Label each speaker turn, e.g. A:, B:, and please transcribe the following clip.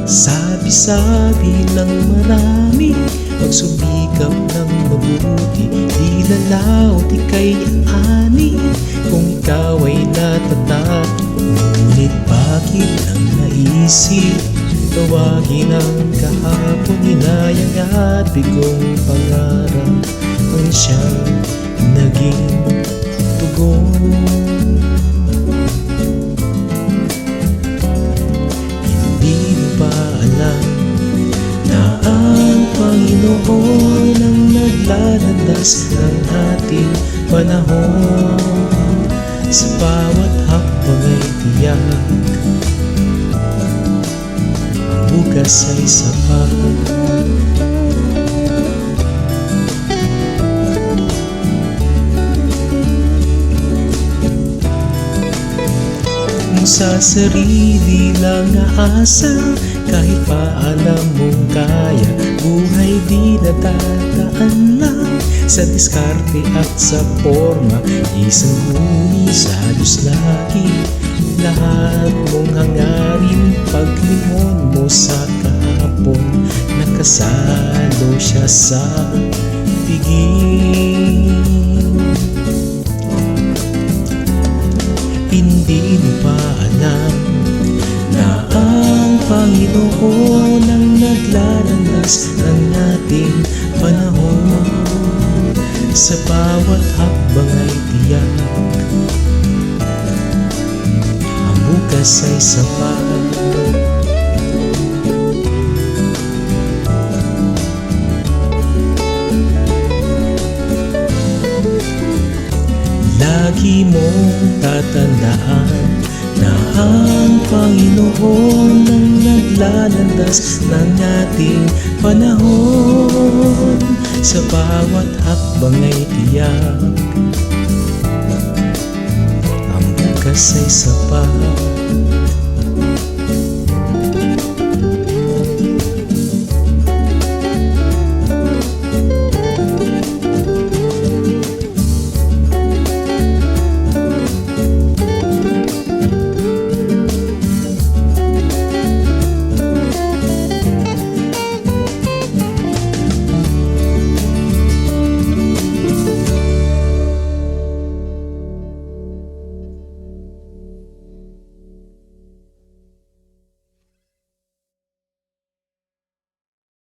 A: Sabi-sabi ng marami, magsumikap ng mabuti, di lalaw, di kay ani, kung ikaw ay natatat. Ngunit bakit ang naisip, tawagin ang kahapon, hinayang at bigong pangarap ang siyang naging tugon. Panginoon ang naglalandas ng ating panahon. Sa bawat hakbang ay tiyak, ang bukas ay sapat. Kung sa sarili lang aasa, kahit pa alam mong kaya, buhay di natataan lang sa diskarte at sa forma. Isang huni sa Diyos lagi, lahat mong hangarin, paglingon mo sa kahapon, nakasalo siya sa tiging. Hindi mo pa alam na ang Panginoon ang naglalandas ng ating panahon. Sa bawat hakbang ay tiyak, ang bukas ay sapat. Lagi mong tatandaan na ang Panginoon ang naglalandas ng ating panahon. Sa bawat hakbang ay tiyak, ang bukas ay sapat.